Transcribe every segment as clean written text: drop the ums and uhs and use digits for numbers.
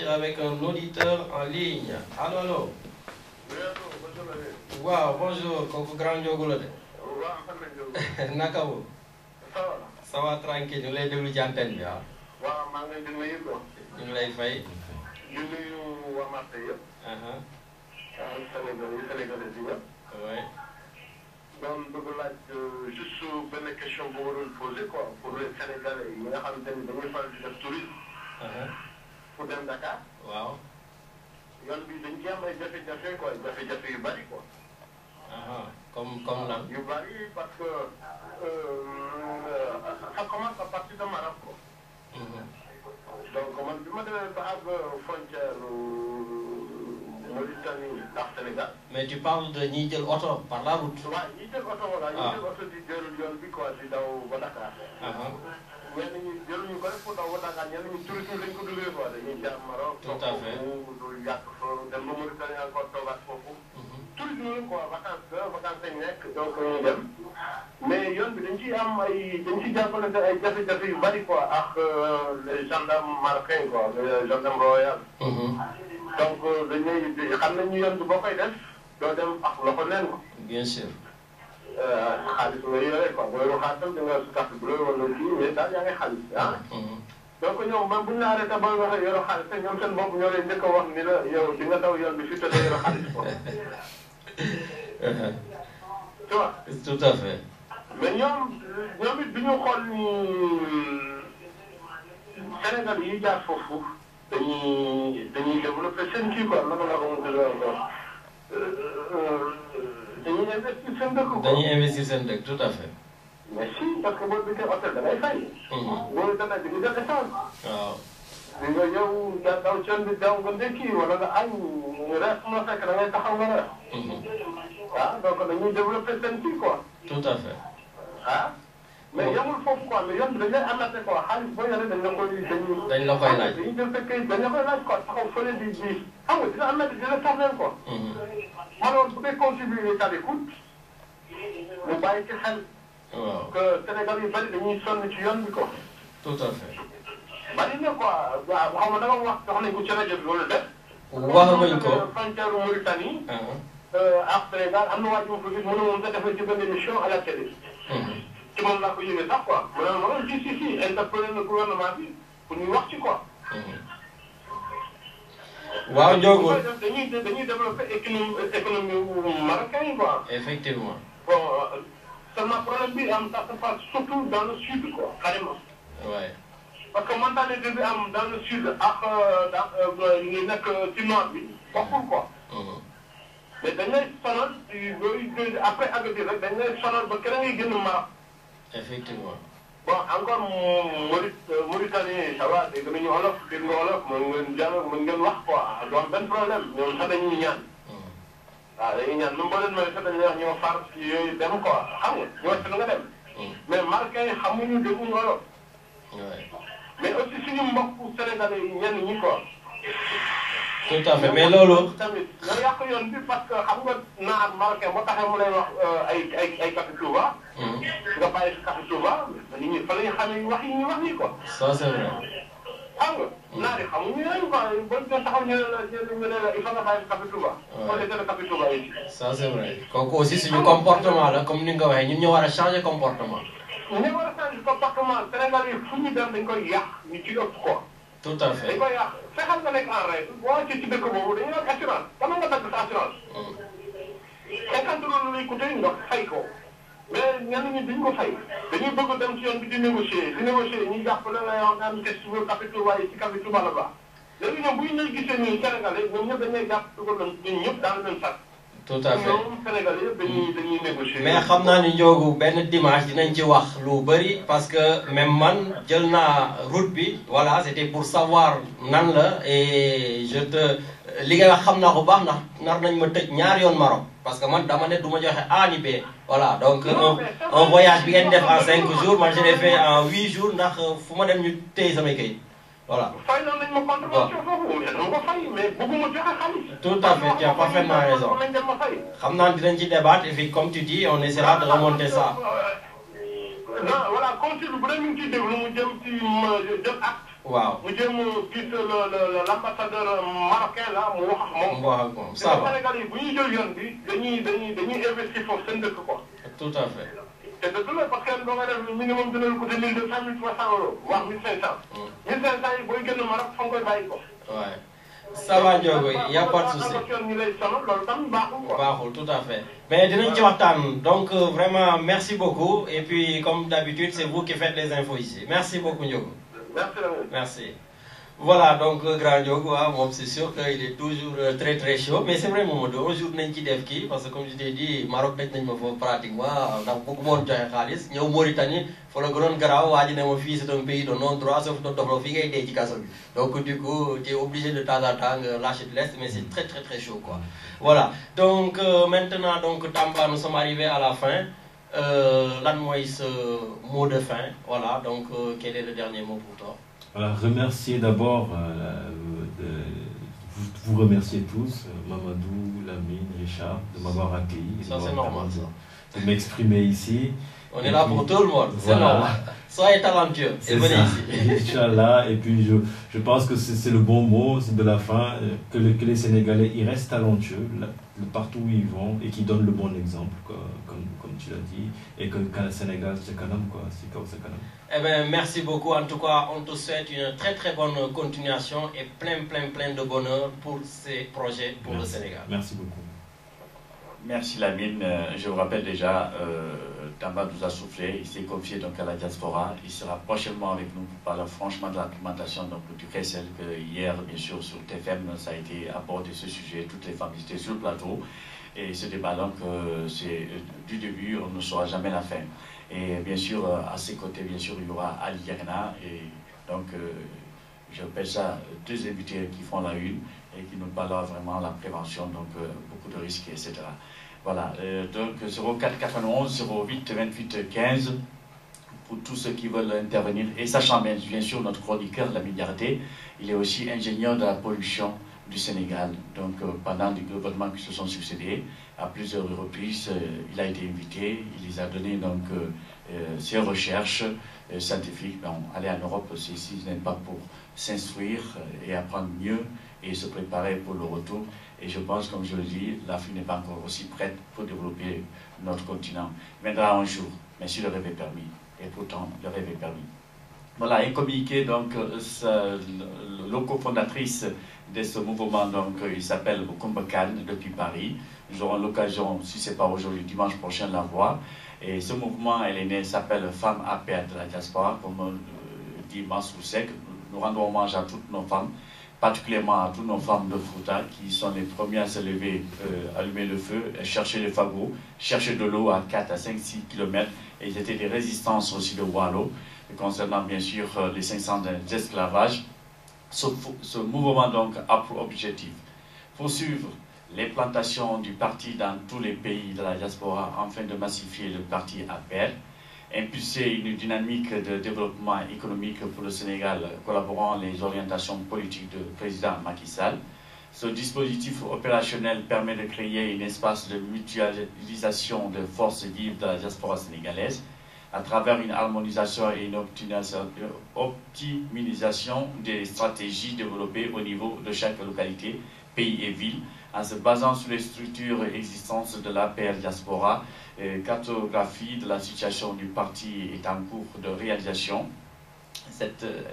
repartir avec un auditeur en ligne. Allô, allô. Wow, bonjour, kooku grand Ndiogou la de. Naka wu. Ça va tranquille, ñu lay déglu ci antenne bi ah. waaw maa ngi leen di nuyu quoi. ñu ngi lay fay. di nuyu waa Marseille yëpp. Sénégalais yi yëpp. oui. donc bëgg laaj juste benn question bu ma doon posé quoi pour les Sénégalais yi nga xamante ni dañuy faral di def tourisme. pour dem Dakar. waaw. yoon bi dañ ci am ay jafe-jafe quoi jafe-jafe yu bari quoi. comme lan. yu bari parce que ça commence à partir de Maroc quoi. donc man bi ma demee ba àgg frontière Mauritanie ak Sénégal. mais tu parles de ñiy jël oto par la route. waaw ñiy jël oto voilà ñiy jël oto di jël yoon bi quoi di daw ba Dakar. ñenn ñi jëluñu ko rek pour daw ba Dakar ñenn ñi tourisme lañ ko duggee quoi dañuy jaar Maroc. tout à fait dul yàq fa dem ba Mauritanie encore toogaat foofu. tourisme la quoi vacances lañ nekk donc ñu dem. mais yoon bi dañ ciy am dañ ciy jàppalante ay jafe-jafe yu bari quoi ak les gendarmes marocains quoi les gendarmes royaux. donc dañ lay xam nañ ñu yoon bi boo koy def doo dem ak loxo neen ko. bien sûr. xaalis nga yore quoi boo yoroo xaalisam da nga carte bleue wala kii mais daal yaa ngi xaalis ah. donc ñoom man bu ñu la arrêté ba nga waxee yoroo xaalis ñoom seen bopp ñoo lay njëkk a wax ni la yow di nga daw yoon bi fi te doo yoroo xaalis quoi. tu vois. tout à fait. mais ñoom it bi ñu xool ni Sénégal yi jaar foofu dañuy développé seen kii quoi naka la ko mën dañuy investir seen dëkk quoi. dañuy investir seen dëkk tout à fait. mais si parce que boo duggee hôtel da ngay fay. boo demee di nga jël essence. waaw. di nga yow daw coono bi daw nga ndekki wala nga añ rees mu la fekk da ngay taxaw nga rees. donc dañuy développé seen kii quoi. tout à fait. mais yamul foofu quoi mais yoon bi dañ lay alerté quoi xaalis boo yore dañ la koy dañ la koy laaj. dañuy jël fekkee dañ la koy laaj quoi taxaw fële di xam nga dina alerté dina tardeel quoi. alors bu dee contribuer ça coûte mu bàyyi ci xel. waaw que Sénégal yu bari dañuy sonn ci yoon bi quoi. tout à fait. bari na quoi waaw xam nga da nga wax wax nañ ko ci rajo bi loolu def. waxaguñ ko frontière Mauritanie. ak Sénégal am na waa ji ma ko gis mu ne moom nga defal ci benn émission à la télé. ci moom laa ko yëgee sax quoi mu ne ma si interpellé na gouvernement bi pour ñu wax ci quoi. waaw Ndiogou dañuy développé économie marocain yi quoi. effectivement. bon seulement problème bi am ça se passe surtout dans le sud quoi carrément. ouais. parce que mentalité bi am dans le sud ak ñu nekk ci nord bi bokkul quoi. mais dañ lay sonal yooyu après Agadir rek dañ lay sonal ba keneen ngay génn Maroc. effectivement. bon encore Mauritanie ça va dégg nañu olof dégg nga olof mën ngeen wax quoi du am benn problème ñoom sax dañuy ñaan. waaw dañuy ñaan même boo leen may sax dañuy wax ñoo far ci yooyu dem quoi xam nga ñoo seetlu nga dem. mais Marocains yi xamuñu dégguñu olof. mais aussi suñu mbokku Sénégalais yi ñenn ñi quoi. tout à fait mais loolu. tamit nga yàq yoon bi parce que xam nga naar marocain boo taxee mu lay wax ay café Touba. nga bàyyi si café Touba nit ñi fa la ñu xamee wax yi ñuy wax nii quoi. ça c'est vrai. xam nga naar yi xamuñu ne quoi boo ñu taxaw ñu ne la il faut nga bàyyi si café Touba. waaw soo jëlee café Touba yi. ça c'est vrai kooku aussi suñu comportement la comme ni nga ko waxee ñun ñoo war a changer comportement. ñu war a changer comportement Sénégal yi fu ñu dem dañ koy yàq ñu ci ëpp quoi. tout à fait dañ koy yàq fexeel nga nekk en règle boo ci dëkk boobu dañuy wax assurance dama nga dagg sa assurance. 50 euros lay coûté nga fay ko mais ñenn ñi duñ ko fay dañuy bëgg dem ci yoon bi di négocier ñu jàpp la nga yow naan kes ci café Touba yi ci café Touba la baax léegi ñoom bu ñu lay gisee nii Sénégalais ñoom ñëpp dañ lay jàpp dugal leen ñun ñëpp daal leen sax. tout à fait ñoom Sénégalais yëpp dañuy négocier. mais xam naa ni Ndiogou benn dimanche dinañ ci wax lu bëri parce que même man jël naa route bi voilà c'était pour savoir nan la et li ngay wax xam naa ko baax ndax nar nañ ma tëj ñaari yoon Maroc parce que man dama ne du ma joxe A ni B voilà donc un voyage bi ngeen def en 5 jours man je l'ai fait en 8 jours ndax fu ma dem ñu téye samay kayit voilà. fay noonu lañ ma contravention foofu mais dama ko fay mais bëgguma joxe xaalis. tout à fait tu as parfaitement raison xam naa dinañ ci débattre et puis comme tu dis on essaiera de remonter ça. non voilà comme si bu dee ñu ngi ciy déglu mu jëm ci jëm acte waaw mu jéem a gis l'ambassadeur marocain là mu wax ak moom. ça va Sénégal yi bu ñuy jël yoon bi dañuy investir foofu seen dëkk quoi. tout à fait. te dëgg la parce que doo nga def minimum dina la coûter 1200 1300 euros voire 1500. 1500 yi booy génn Maroc fa nga koy bàyyi ko. Ouais. Ça va Ndiogo, il n'y a pas de souci. Bahul, tout à fait. Mais donc vraiment merci beaucoup et puis comme d'habitude c'est vous qui faites les infos ici. Merci beaucoup Ndiogo. Merci. Voilà donc grand Ndiogo, c'est sûr qu'il est toujours très très chaud mais c'est vrai Momodo, un jour n'enki defki parce que comme je t'ai dit Maroc n'est pas pratiquement dans beaucoup de khalis, ñew Mauritanie faut le grand garaaw waji ne mo fi c'est un pays de non droit sauf de doxlo fi ngay dé ci kasso bi. Donc du coup tu es obligé de temps en temps lâcher de l'est mais c'est très très très chaud quoi. Voilà. Donc maintenant donc Tamba nous sommes arrivés à la fin. Lan moy ce mot de fin. Voilà, donc quel est le dernier mot pour toi? Voilà, remercier d'abord, vous remercier tous, Mamadou, Lamine, Richard, de m'avoir accueilli. Ça c'est normal ça. De m'exprimer ici. On est là pour tout le monde, c'est normal. Soyez talentueux et venez ici. Inch'Allah, et puis je pense que c'est le bon mot, c'est de la fin, que les Sénégalais ils restent talentueux partout où ils vont et qui donnent le bon exemple, quoi, comme tu l'as dit, et que le Sénégal c'est Kanam, quoi, c'est comme ça Kanam. Eh bien, merci beaucoup. En tout cas, on te souhaite une très très bonne continuation et plein de bonheur pour ces projets pour le Sénégal. Merci beaucoup. Merci Lamine. Je vous rappelle déjà, Tamba nous a soufflé, il s'est confié donc à la diaspora. Il sera prochainement avec nous pour parler franchement de l'implémentation du CRECEL, que hier, bien sûr, sur TFM, ça a été abordé ce sujet. Toutes les femmes étaient sur le plateau. Et ce débat donc, c'est du début, on ne saura jamais la fin. Et bien sûr, à ses côtés, bien sûr, il y aura Ali Yerna. Et donc, j'appelle ça deux invités qui font la une et qui nous parlera vraiment de la prévention, donc beaucoup de risques, etc. Voilà, donc 04 91 08 28 15 pour tous ceux qui veulent intervenir. Et sachant bien sûr notre chroniqueur, la Médiarté, il est aussi ingénieur de la pollution du Sénégal. Donc pendant les gouvernements qui se sont succédés, à plusieurs reprises, il a été invité, il les a donné donc ses recherches scientifiques. Bon, aller en Europe, c'est ici, ce n'est pas pour s'instruire et apprendre mieux et se préparer pour le retour. Et je pense, comme je le dis, l'Afrique n'est pas encore aussi prête pour développer notre continent. Il viendra un jour, mais si le rêve est permis. Et pourtant, le rêve est permis. Voilà, un communiqué, donc, le cofondatrice de ce mouvement, donc, il s'appelle Kumbakan depuis Paris. Nous aurons l'occasion, si ce n'est pas aujourd'hui, dimanche prochain, de la voir. Et ce mouvement, elle est née, s'appelle Femmes à perdre de la diaspora, comme dit Mansour Seck. Nous rendons hommage à toutes nos femmes, particulièrement à toutes nos femmes de Fouta, qui sont les premières à se lever, allumer le feu, chercher les fagots, chercher de l'eau à 4 à 5, 6 km. Et ils étaient des résistances aussi de Wallo, concernant bien sûr les 500 ans d'esclavage. Ce mouvement donc a pour objectif poursuivre les plantations du parti dans tous les pays de la diaspora afin de massifier le parti APR, impulser une dynamique de développement économique pour le Sénégal, collaborant les orientations politiques du président Macky Sall. Ce dispositif opérationnel permet de créer un espace de mutualisation de forces vives de la diaspora sénégalaise à travers une harmonisation et une optimisation des stratégies développées au niveau de chaque localité, pays et ville, en se basant sur les structures existantes de l'APR Diaspora. Cartographie de la situation du parti est en cours de réalisation.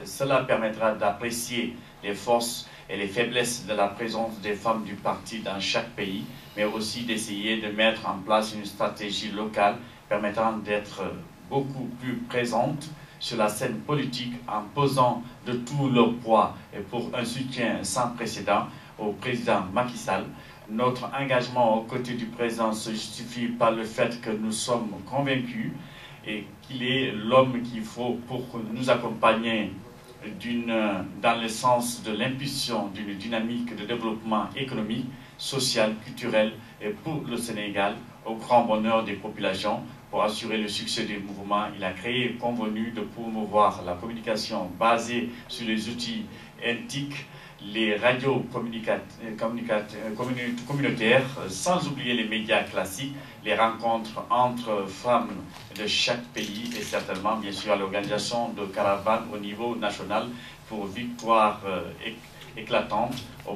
Cela permettra d'apprécier les forces et les faiblesses de la présence des femmes du parti dans chaque pays, mais aussi d'essayer de mettre en place une stratégie locale permettant d'être beaucoup plus présentes sur la scène politique en posant de tout leur poids et pour un soutien sans précédent au président Macky Sall. Notre engagement aux côtés du président se justifie par le fait que nous sommes convaincus et qu'il est l'homme qu'il faut pour nous accompagner dans le sens de l'impulsion d'une dynamique de développement économique, social, culturel et pour le Sénégal, au grand bonheur des populations. Pour assurer le succès du mouvement, il a créé et convenu de promouvoir la communication basée sur les outils éthiques, les radios communautaires, sans oublier les médias classiques, les rencontres entre femmes de chaque pays et certainement, bien sûr, l'organisation de caravanes au niveau national pour victoire éclatante au